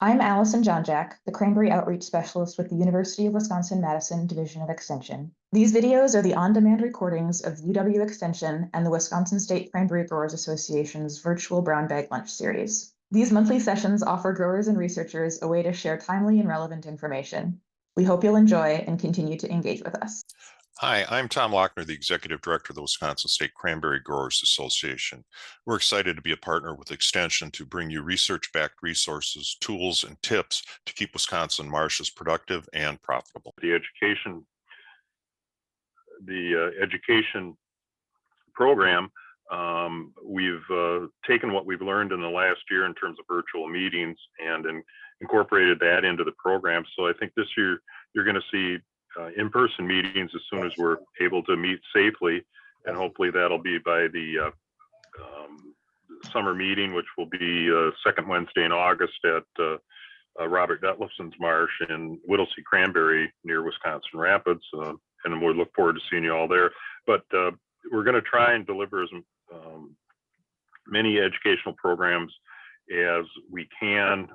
I'm Allison Jonjak, the Cranberry Outreach Specialist with the University of Wisconsin-Madison Division of Extension. These videos are the on-demand recordings of UW Extension and the Wisconsin State Cranberry Growers Association's virtual brown bag lunch series. These monthly sessions offer growers and researchers a way to share timely and relevant information. We hope you'll enjoy and continue to engage with us. Hi, I'm Tom Lochner, the Executive Director of the Wisconsin State Cranberry Growers Association. We're excited to be a partner with Extension to bring you research-backed resources, tools, and tips to keep Wisconsin marshes productive and profitable. The education program, we've taken what we've learned in the last year in terms of virtual meetings and incorporated that into the program. So I think this year you're going to see in-person meetings as soon as we're able to meet safely, and hopefully that'll be by the summer meeting, which will be second Wednesday in August at Robert Detlefson's Marsh in Whittlesey Cranberry near Wisconsin Rapids, and we'll look forward to seeing you all there. But we're going to try and deliver as many educational programs as we can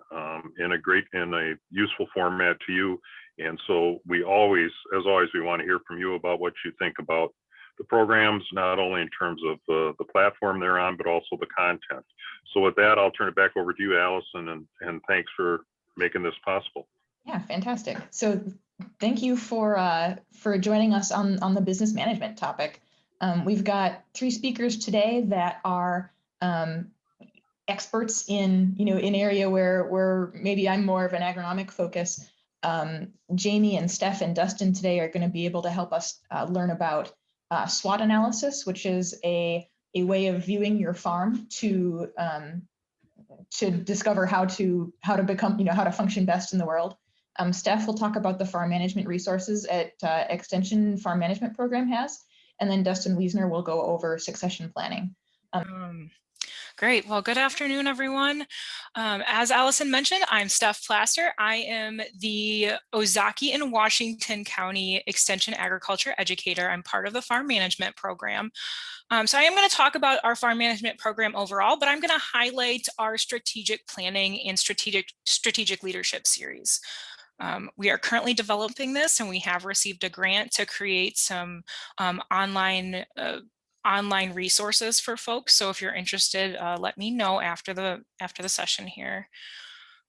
in a useful format to you. And so we always, as always, we want to hear from you about what you think about the programs, not only in terms of the platform they're on, but also the content. So with that, I'll turn it back over to you, Allison, and thanks for making this possible. Yeah, fantastic. So thank you for joining us on the business management topic. We've got 3 speakers today that are experts in an area where maybe I'm more of an agronomic focus. Jamie and Steph and Dustin today are going to be able to help us learn about SWOT analysis, which is a way of viewing your farm to discover how to become, how to function best in the world. Steph will talk about the farm management resources at Extension Farm Management Program has, and then Dustin Wiesner will go over succession planning. Great. Well, good afternoon, everyone. As Allison mentioned, I'm Steph Plaster. I am the Ozaukee and Washington County Extension Agriculture Educator. I'm part of the Farm Management Program. So I am going to talk about our Farm Management Program overall, but I'm going to highlight our strategic planning and strategic leadership series. We are currently developing this, and we have received a grant to create some online resources for folks. So if you're interested, let me know after the session here.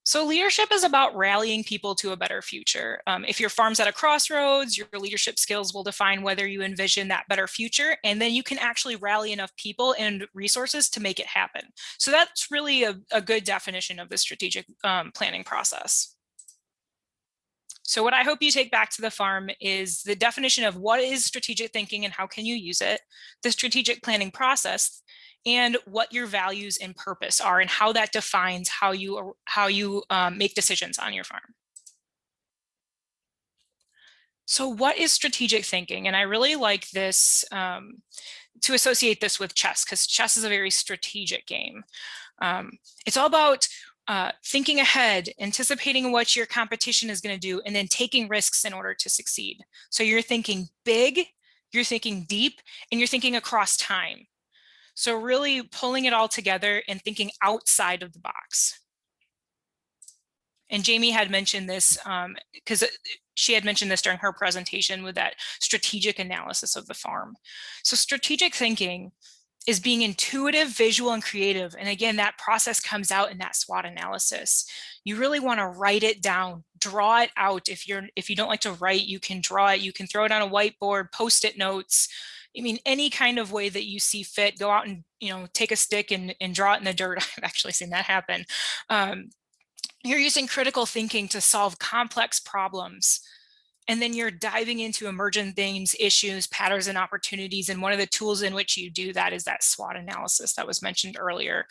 So leadership is about rallying people to a better future. If your farm's at a crossroads, your leadership skills will define whether you envision that better future, and then you can actually rally enough people and resources to make it happen. So that's really a good definition of the strategic planning process. So what I hope you take back to the farm is the definition of what is strategic thinking and how can you use it, the strategic planning process, and what your values and purpose are and how that defines how you make decisions on your farm. So what is strategic thinking? And I really like this to associate this with chess, because chess is a very strategic game. It's all about thinking ahead, anticipating what your competition is going to do, and then taking risks in order to succeed. So you're thinking big, you're thinking deep, and you're thinking across time. So really pulling it all together and thinking outside of the box. And Jamie had mentioned this because she had mentioned this during her presentation with that strategic analysis of the farm. So strategic thinking is being intuitive, visual, and creative. And again, that process comes out in that SWOT analysis. You really want to write it down, draw it out. If you don't like to write, you can draw it. You can throw it on a whiteboard, Post-it notes. I mean, any kind of way that you see fit. Go out and take a stick and draw it in the dirt. I've actually seen that happen. You're using critical thinking to solve complex problems. And then you're diving into emergent themes, issues, patterns, and opportunities. And one of the tools in which you do that is that SWOT analysis that was mentioned earlier.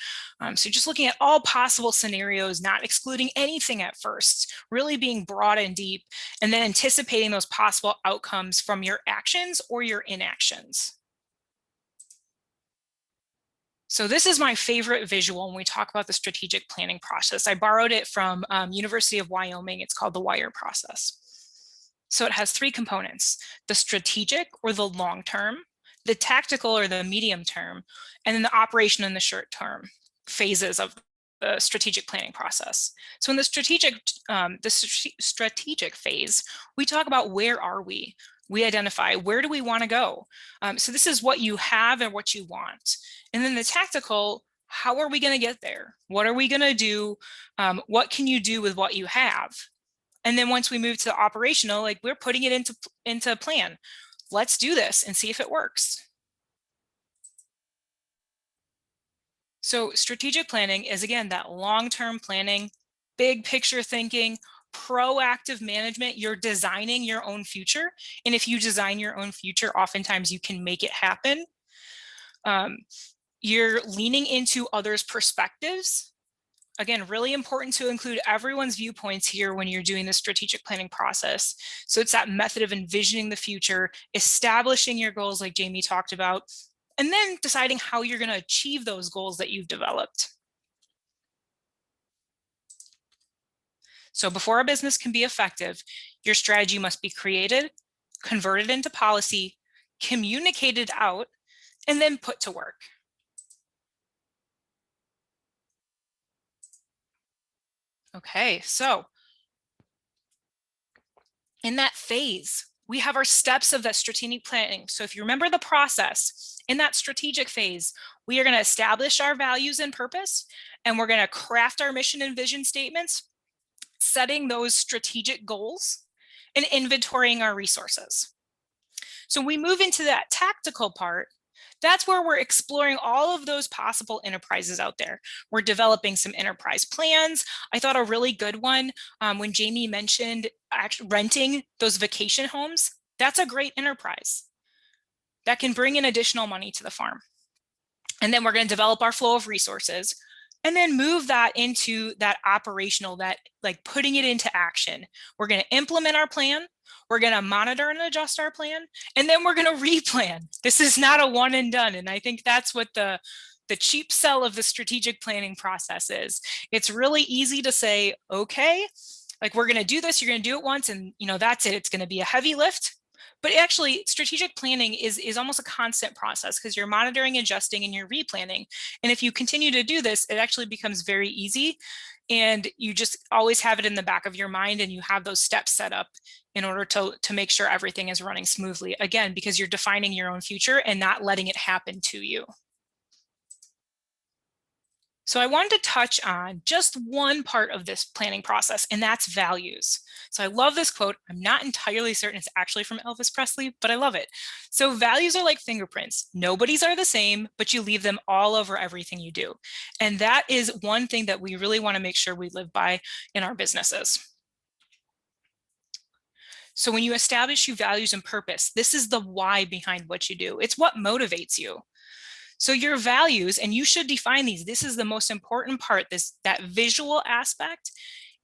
So just looking at all possible scenarios, not excluding anything at first, really being broad and deep, and then anticipating those possible outcomes from your actions or your inactions. So this is my favorite visual when we talk about the strategic planning process. I borrowed it from University of Wyoming. It's called the WIRE process. So it has 3 components: the strategic or the long term, the tactical or the medium term, and then the operation in the short term phases of the strategic planning process. So in the strategic phase, we talk about where are we? We identify where do we want to go? So this is what you have and what you want. And then the tactical, how are we going to get there? What are we going to do? What can you do with what you have? And then once we move to the operational, like we're putting it into plan. Let's do this and see if it works. So strategic planning is, again, that long-term planning, big picture thinking, proactive management. You're designing your own future. And if you design your own future, oftentimes you can make it happen. You're leaning into others' perspectives. Again, really important to include everyone's viewpoints here when you're doing the strategic planning process. So it's that method of envisioning the future, establishing your goals like Jamie talked about, and then deciding how you're going to achieve those goals that you've developed. So before a business can be effective, your strategy must be created, converted into policy, communicated out, and then put to work. Okay, so in that phase, we have our steps of that strategic planning. So if you remember the process, in that strategic phase, we are going to establish our values and purpose, and we're going to craft our mission and vision statements, setting those strategic goals, and inventorying our resources. So we move into that tactical part. That's where we're exploring all of those possible enterprises out there. We're developing some enterprise plans. I thought a really good one when Jamie mentioned actually renting those vacation homes. That's a great enterprise that can bring in additional money to the farm. And then we're going to develop our flow of resources and then move that into that operational, that like putting it into action. We're going to implement our plan. We're going to monitor and adjust our plan, and then we're going to replan. This is not a one and done. And I think that's what the cheap sell of the strategic planning process is. It's really easy to say, okay, like we're going to do this, you're going to do it once, and that's it. It's going to be a heavy lift. But actually, strategic planning is almost a constant process because you're monitoring, adjusting, and you're replanning. And if you continue to do this, it actually becomes very easy. And you just always have it in the back of your mind, and you have those steps set up in order to make sure everything is running smoothly. Again, because you're defining your own future and not letting it happen to you. So I wanted to touch on just one part of this planning process, and that's values. So I love this quote. I'm not entirely certain it's actually from Elvis Presley, but I love it. So values are like fingerprints. Nobody's are the same, but you leave them all over everything you do. And that is one thing that we really want to make sure we live by in our businesses. So when you establish your values and purpose, this is the why behind what you do. It's what motivates you. So your values, and you should define these. This is the most important part. That visual aspect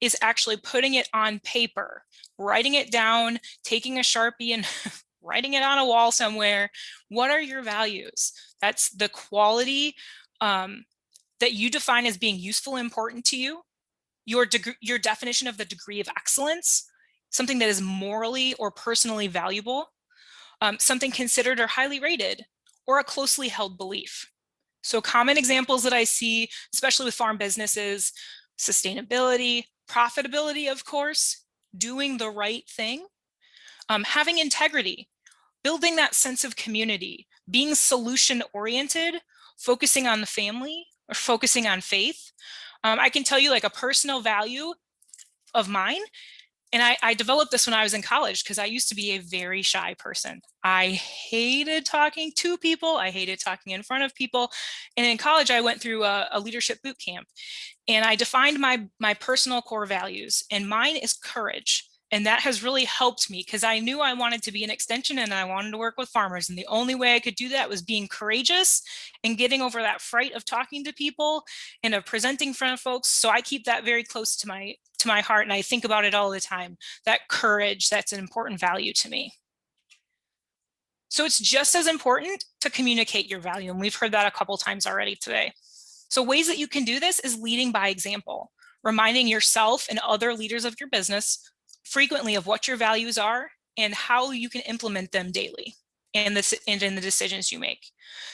is actually putting it on paper, writing it down, taking a Sharpie and writing it on a wall somewhere. What are your values? That's the quality that you define as being useful and important to you. Your definition of the degree of excellence, something that is morally or personally valuable, something considered or highly rated, or a closely held belief. So common examples that I see, especially with farm businesses, sustainability, profitability, of course, doing the right thing, having integrity, building that sense of community, being solution oriented, focusing on the family or focusing on faith. I can tell you like a personal value of mine. And I developed this when I was in college because I used to be a very shy person. I hated talking to people. I hated talking in front of people. And in college, I went through a leadership boot camp. And I defined my personal core values. And mine is courage. And that has really helped me because I knew I wanted to be an extension and I wanted to work with farmers. And the only way I could do that was being courageous and getting over that fright of talking to people and of presenting in front of folks. So I keep that very close to my heart. And I think about it all the time. That courage, that's an important value to me. So it's just as important to communicate your value. And we've heard that a couple times already today. So ways that you can do this is leading by example, reminding yourself and other leaders of your business frequently of what your values are and how you can implement them daily. and in the decisions you make.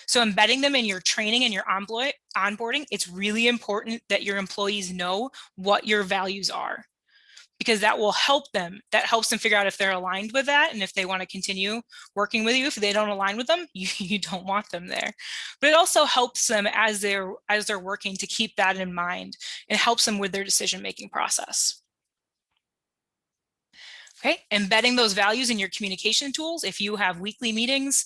So embedding them in your training and your onboarding, it's really important that your employees know what your values are, because that will help them. That helps them figure out if they're aligned with that and if they want to continue working with you. If they don't align with them, you don't want them there. But it also helps them as they're working to keep that in mind. It helps them with their decision-making process. Okay, embedding those values in your communication tools. If you have weekly meetings,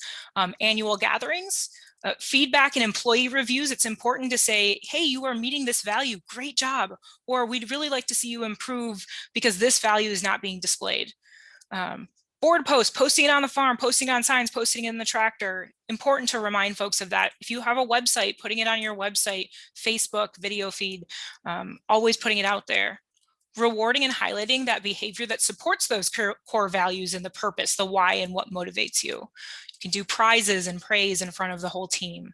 annual gatherings, feedback and employee reviews, it's important to say, hey, you are meeting this value, great job. Or we'd really like to see you improve because this value is not being displayed. Board posts, posting it on the farm, posting on signs, posting it in the tractor. Important to remind folks of that. If you have a website, putting it on your website, Facebook, video feed, always putting it out there. Rewarding and highlighting that behavior that supports those core values and the purpose, the why, and what motivates you. You can do prizes and praise in front of the whole team.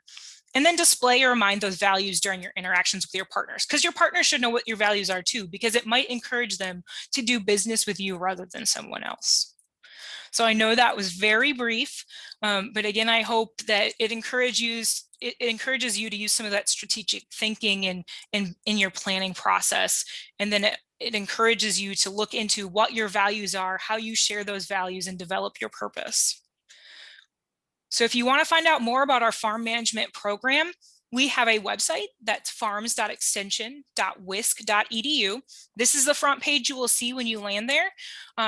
And then display or remind those values during your interactions with your partners, because your partners should know what your values are too, because it might encourage them to do business with you rather than someone else. So I know that was very brief, but again, I hope that it encourages you to use some of that strategic thinking in your planning process. And then it encourages you to look into what your values are, how you share those values, and develop your purpose. So if you want to find out more about our farm management program, we have a website that's farms.extension.wisc.edu. This is the front page you will see when you land there.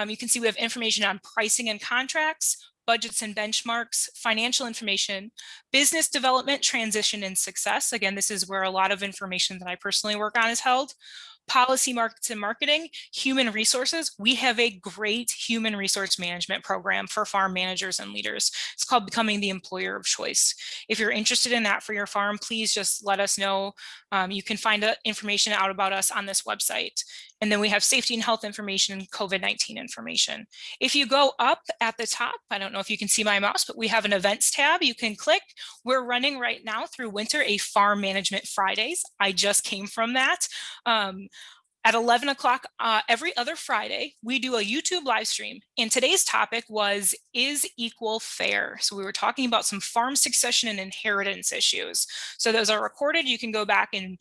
You can see we have information on pricing and contracts, budgets and benchmarks, financial information, business development, transition, and success. Again, this is where a lot of information that I personally work on is held. Policy, markets, and marketing, human resources. We have a great human resource management program for farm managers and leaders. It's called Becoming the Employer of Choice. If you're interested in that for your farm, please just let us know. You can find information out about us on this website. And then we have safety and health information and COVID-19 information. If you go up at the top, I don't know if you can see my mouse, but we have an events tab you can click. We're running right now through winter a Farm Management Fridays. I just came from that. At 11 o'clock every other Friday, we do a YouTube live stream. And today's topic was, is equal fair? So we were talking about some farm succession and inheritance issues. So those are recorded. You can go back and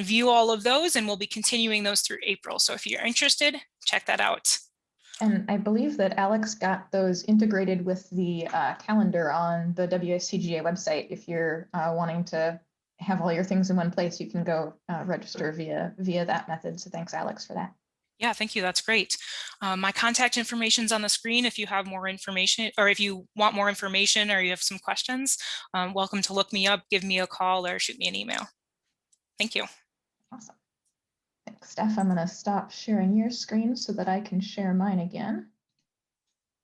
view all of those, and we'll be continuing those through April. So if you're interested, check that out. And I believe that Alex got those integrated with the calendar on the WSCGA website. If you're wanting to have all your things in one place, you can go register via that method. So thanks, Alex, for that. Yeah, thank you. That's great. My contact information is on the screen. If you have more information, or if you want more information, or you have some questions, welcome to look me up, give me a call, or shoot me an email. Thank you. Awesome. Thanks, Steph. I'm going to stop sharing your screen so that I can share mine again.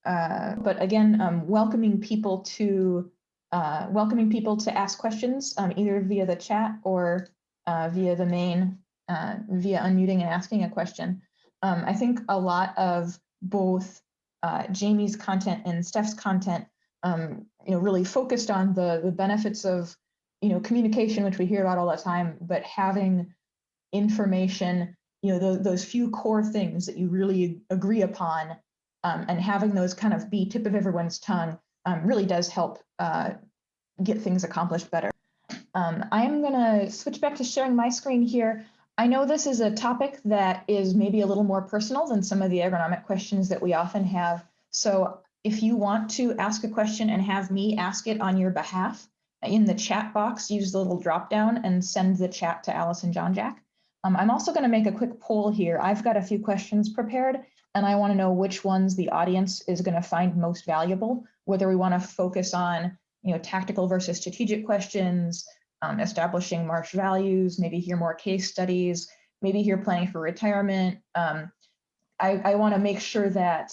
But again, welcoming people to ask questions either via the chat or via the main, via unmuting and asking a question. I think a lot of both Jamie's content and Steph's content, really focused on the benefits of, communication, which we hear about all the time, but having information, those few core things that you really agree upon, and having those kind of be tip of everyone's tongue really does help get things accomplished better. I'm going to switch back to sharing my screen here. I know this is a topic that is maybe a little more personal than some of the agronomic questions that we often have. So if you want to ask a question and have me ask it on your behalf, in the chat box, use the little drop down and send the chat to Allison Jonjak. I'm also going to make a quick poll here. I've got a few questions prepared, and I want to know which ones the audience is going to find most valuable, whether we want to focus on tactical versus strategic questions, establishing marsh values, maybe hear more case studies, maybe hear planning for retirement. I want to make sure that,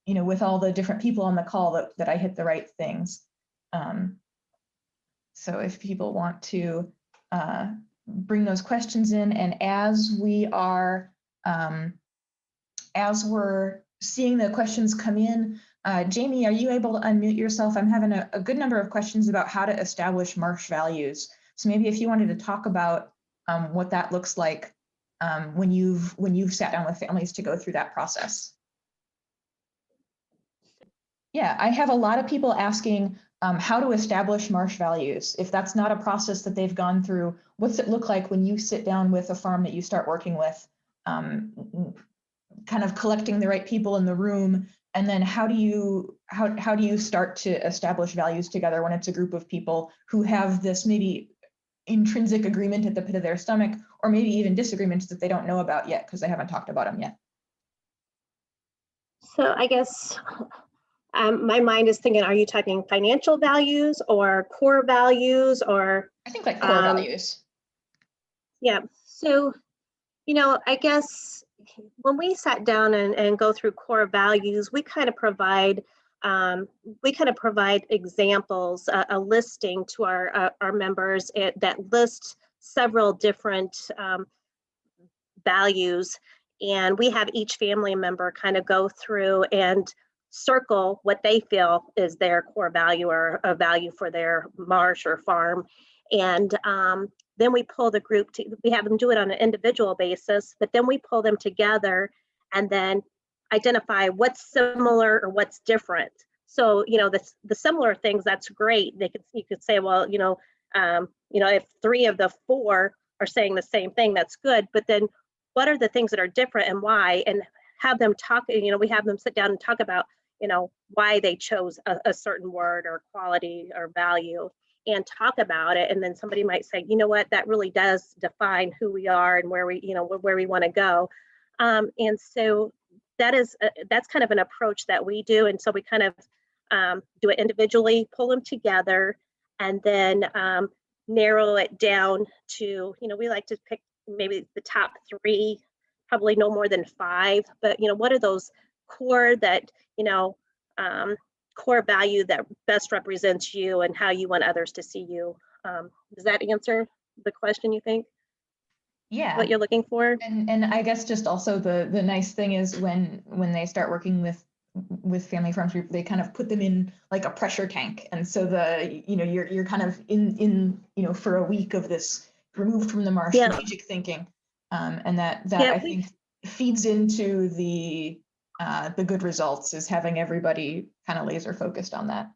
with all the different people on the call that I hit the right things. So if people want to bring those questions in, and as we're seeing the questions come in, Jamie, are you able to unmute yourself? I'm having a good number of questions about how to establish marsh values. So maybe if you wanted to talk about what that looks like when you've sat down with families to go through that process. Yeah, I have a lot of people asking how to establish marsh values. If that's not a process that they've gone through, what's it look like when you sit down with a farm that you start working with, kind of collecting the right people in the room, and then how do you start to establish values together when it's a group of people who have this maybe intrinsic agreement at the pit of their stomach, or maybe even disagreements that they don't know about yet because they haven't talked about them yet. So I guess my mind is thinking, are you talking financial values or core values, or? I think like core values. Yeah. So, I guess when we sat down and go through core values, we kind of provide examples, a listing to our members that lists several different values, and we have each family member kind of go through and circle what they feel is their core value or a value for their marsh or farm. And then we pull the group we have them do it on an individual basis, but then we pull them together and then identify what's similar or what's different. So, the similar things, that's great. You could say, well, if 3 of the 4 are saying the same thing, that's good. But then what are the things that are different and why? And have them talk, we have them sit down and talk about, why they chose a certain word or quality or value, and talk about it. And then somebody might say, you know what, that really does define who we are and where we want to go. And so that's kind of an approach that we do. And so we kind of do it individually, pull them together, and then narrow it down to, we like to pick maybe the top 3, probably no more than 5, but what are those core that, core value that best represents you and how you want others to see you. Does that answer the question, you think? Yeah. What you're looking for? And I guess just also the nice thing is when they start working with family farms group, they kind of put them in like a pressure tank. And so you're kind of in for a week of this removed from the marsh strategic thinking. And that I think feeds into the good results, is having everybody kind of laser focused on that.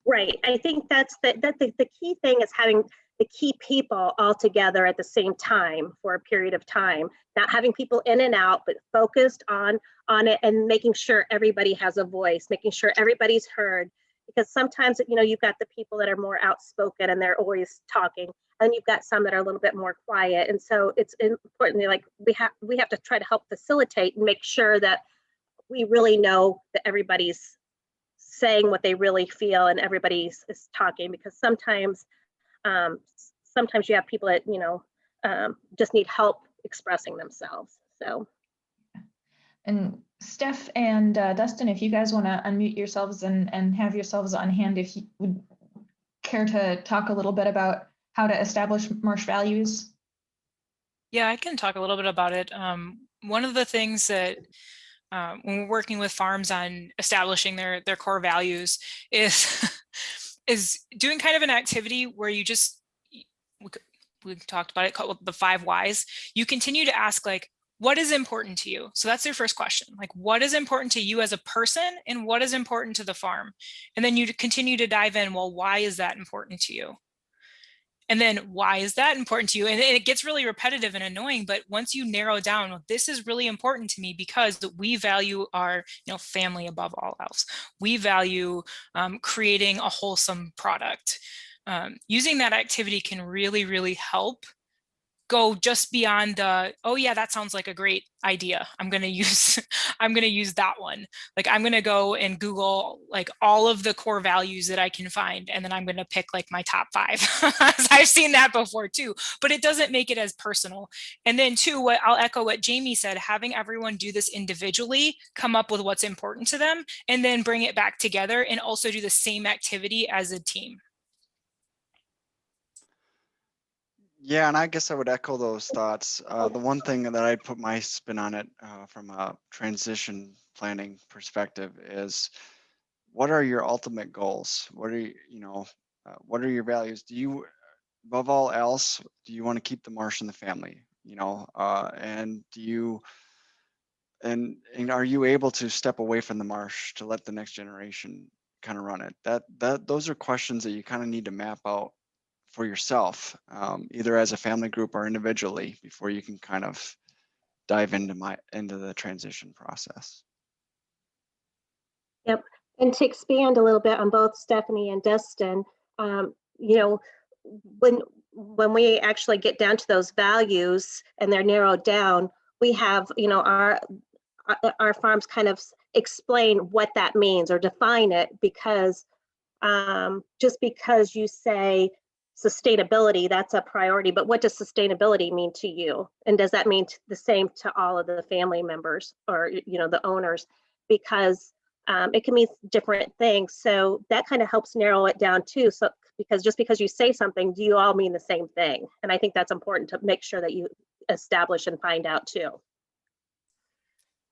Right. I think that's the key thing, is having the key people all together at the same time for a period of time, not having people in and out, but focused on it and making sure everybody has a voice, making sure everybody's heard. Because sometimes, you've got the people that are more outspoken and they're always talking, and you've got some that are a little bit more quiet. And so it's important, like we have to try to help facilitate and make sure that we really know that everybody's saying what they really feel and everybody is talking, because sometimes you have people that just need help expressing themselves. So, and Steph and Dustin, if you guys want to unmute yourselves and have yourselves on hand, if you would care to talk a little bit about how to establish marsh values. Yeah, I can talk a little bit about it. One of the things that when we're working with farms on establishing their core values is doing kind of an activity where you just, we talked about it called the 5 whys. You continue to ask, like, what is important to you? So that's your first question. Like, what is important to you as a person and what is important to the farm? And then you continue to dive in, well, why is that important to you? And then why is that important to you? And it gets really repetitive and annoying, but once you narrow down, this is really important to me because we value our family above all else. We value creating a wholesome product. Using that activity can really, really help go just beyond the, oh yeah, that sounds like a great idea, I'm going to use that one. Like, I'm going to go and Google like all of the core values that I can find, and then I'm going to pick like my top 5. I've seen that before too, but it doesn't make it as personal. And then 2, I'll echo what Jamie said, having everyone do this individually, come up with what's important to them, and then bring it back together and also do the same activity as a team. Yeah, and I guess I would echo those thoughts. The one thing that I'd put my spin on it from a transition planning perspective is, what are your ultimate goals? What are what are your values? Do you, above all else, do you want to keep the marsh in the family? And do you, and are you able to step away from the marsh to let the next generation kind of run it? Those are questions that you kind of need to map out for yourself, either as a family group or individually, before you can kind of dive into the transition process. Yep. And to expand a little bit on both Stephanie and Dustin, you know, when we actually get down to those values and they're narrowed down, we have, you know, our farms kind of explain what that means or define it, because just because you say sustainability, that's a priority, but what does sustainability mean to you? And does that mean the same to all of the family members or, you know, the owners? Because it can mean different things. So that kind of helps narrow it down too. So because just because you say something, do you all mean the same thing? And I think that's important to make sure that you establish and find out too.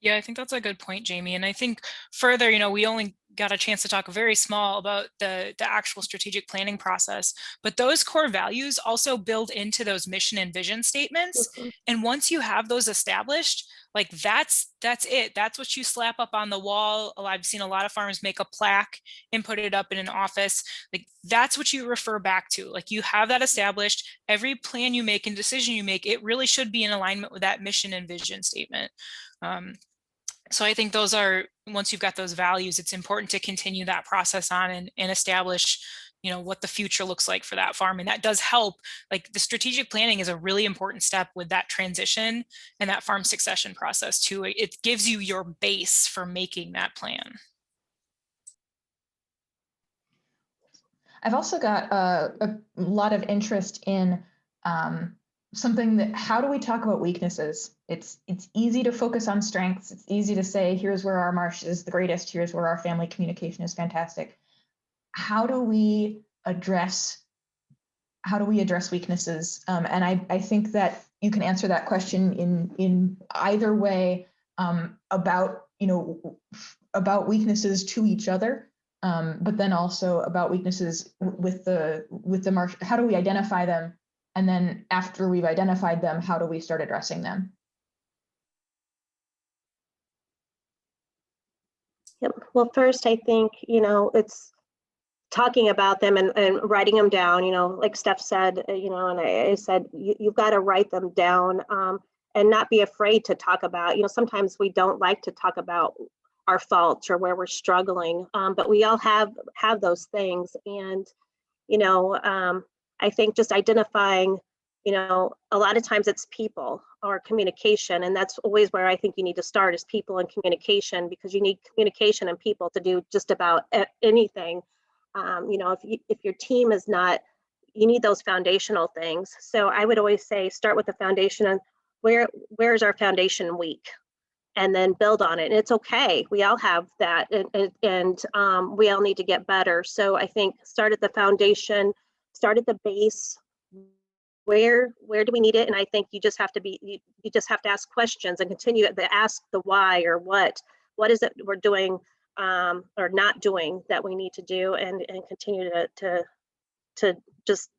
Yeah, I think that's a good point, Jamie. And I think further, you know, we only got a chance to talk very small about the actual strategic planning process, but those core values also build into those mission and vision statements. Mm-hmm. And once you have those established, like that's it. That's what you slap up on the wall. I've seen a lot of farmers make a plaque and put it up in an office. Like that's what you refer back to. Like you have that established. Every plan you make and decision you make, it really should be in alignment with that mission and vision statement. So I think those are, once you've got those values, it's important to continue that process on and establish, you know, what the future looks like for that farm. And that does help. Like the strategic planning is a really important step with that transition and that farm succession process too. It gives you your base for making that plan. I've also got a lot of interest in something that, how do we talk about weaknesses? It's easy to focus on strengths. It's easy to say, here's where our marsh is the greatest. Here's where our family communication is fantastic. How do we address weaknesses? And I think that you can answer that question in either way, about, you know, about weaknesses to each other, but then also about weaknesses with the marsh. How do we identify them? And then after we've identified them, how do we start addressing them? Yep. Well, first, I think, you know, it's talking about them and writing them down, you know, like Steph said, you know, and I said, you've got to write them down, and not be afraid to talk about, you know, sometimes we don't like to talk about our faults or where we're struggling, but we all have those things. And, you know, I think just identifying, you know, a lot of times it's people or communication, and that's always where I think you need to start, is people and communication, because you need communication and people to do just about anything. You know, if your team is not, you need those foundational things. So I would always say, start with the foundation and where is our foundation weak, and then build on it. And it's okay. We all have that, and we all need to get better. So I think start at the foundation, start at the base. Where do we need it? And I think you just have to you just have to ask questions and continue to ask the why, or what is it we're doing or not doing that we need to do, and continue to just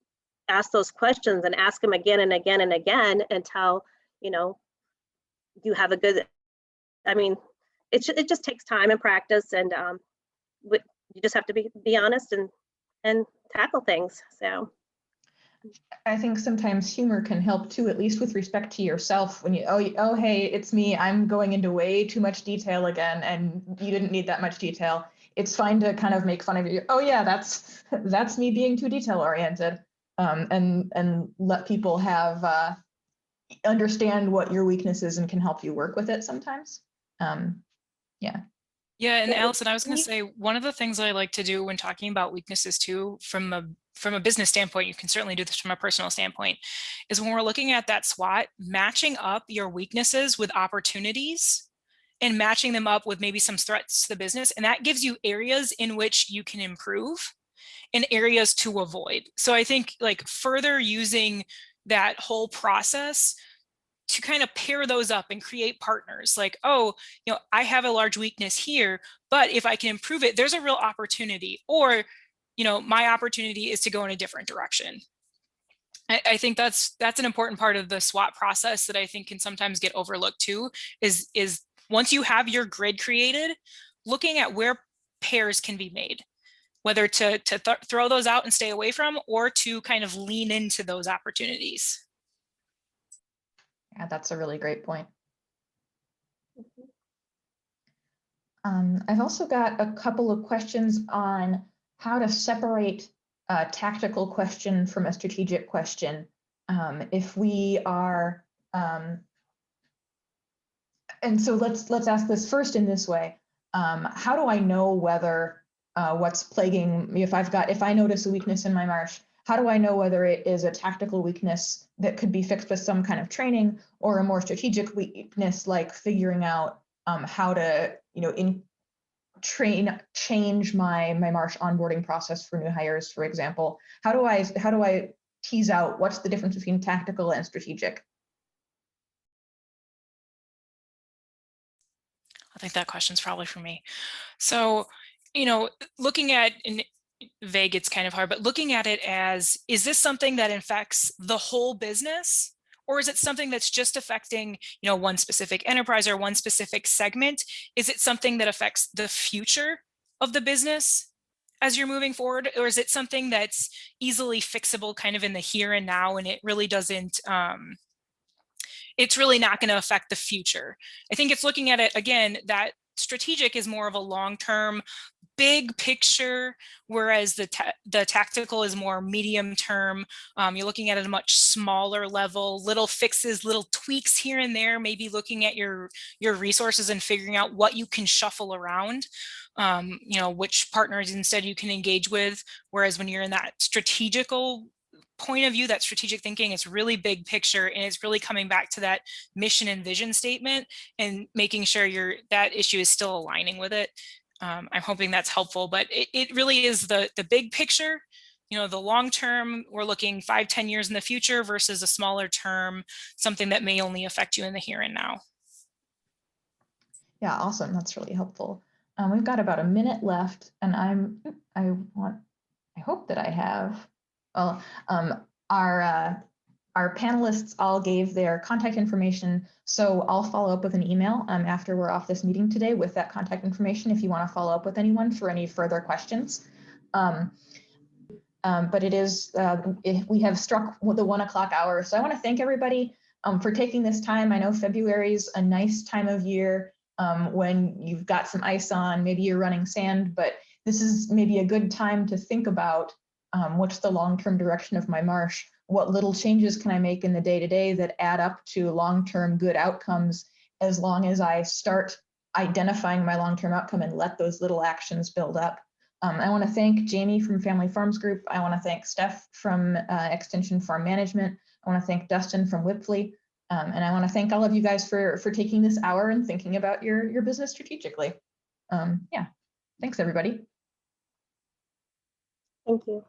ask those questions and ask them again and again and again until, you know, you have a good, I mean, it just takes time and practice, and you just have to be honest and tackle things. So I think sometimes humor can help too, at least with respect to yourself. When you, oh, hey, it's me, I'm going into way too much detail again, and you didn't need that much detail. It's fine to kind of make fun of you. Oh yeah, that's me being too detail oriented, and let people have understand what your weakness is and can help you work with it sometimes. Yeah. Yeah, and Allison, I was going to say, one of the things I like to do when talking about weaknesses too, from a business standpoint, you can certainly do this from a personal standpoint, is when we're looking at that SWOT, matching up your weaknesses with opportunities and matching them up with maybe some threats to the business. And that gives you areas in which you can improve and areas to avoid. So I think like further using that whole process to kind of pair those up and create partners, like, oh, you know, I have a large weakness here, but if I can improve it, there's a real opportunity. Or, you know, my opportunity is to go in a different direction. I think that's an important part of the SWOT process that I think can sometimes get overlooked too, is once you have your grid created, looking at where pairs can be made, whether to throw those out and stay away from, or to kind of lean into those opportunities. Yeah, that's a really great point. I've also got a couple of questions on how to separate a tactical question from a strategic question. If we are, and so let's ask this first in this way. How do I know whether what's plaguing me, if I notice a weakness in my marsh, how do I know whether it is a tactical weakness that could be fixed with some kind of training, or a more strategic weakness like figuring out how to, change my marsh onboarding process for new hires, for example? How do I tease out what's the difference between tactical and strategic? I think that question's probably for me. So, looking at, in vague, it's kind of hard, but looking at it as, is this something that affects the whole business? Or is it something that's just affecting, one specific enterprise or one specific segment? Is it something that affects the future of the business as you're moving forward? Or is it something that's easily fixable kind of in the here and now, and it really doesn't, it's really not going to affect the future? I think it's looking at it again, that strategic is more of a long-term, big picture, whereas the tactical is more medium term. You're looking at it at a much smaller level, little fixes, little tweaks here and there, maybe looking at your resources and figuring out what you can shuffle around, which partners instead you can engage with. Whereas when you're in that strategical point of view, that strategic thinking, is really big picture, and it's really coming back to that mission and vision statement and making sure that issue is still aligning with it. I'm hoping that's helpful, but it really is the big picture. The long term, we're looking 5-10 years in the future, versus a smaller term, something that may only affect you in the here and now. Yeah, awesome. That's really helpful. We've got about a minute left, and I hope that I have, well, our panelists all gave their contact information, so I'll follow up with an email after we're off this meeting today with that contact information if you want to follow up with anyone for any further questions. But it is, we have struck the 1 o'clock hour, so I want to thank everybody for taking this time. I know February is a nice time of year when you've got some ice on, maybe you're running sand, but this is maybe a good time to think about what's the long-term direction of my marsh. What little changes can I make in the day-to-day that add up to long-term good outcomes, as long as I start identifying my long-term outcome and let those little actions build up. I want to thank Jamie from Family Farms Group. I want to thank Steph from Extension Farm Management. I want to thank Dustin from Whipley. And I want to thank all of you guys for taking this hour and thinking about your business strategically. Yeah, thanks everybody. Thank you.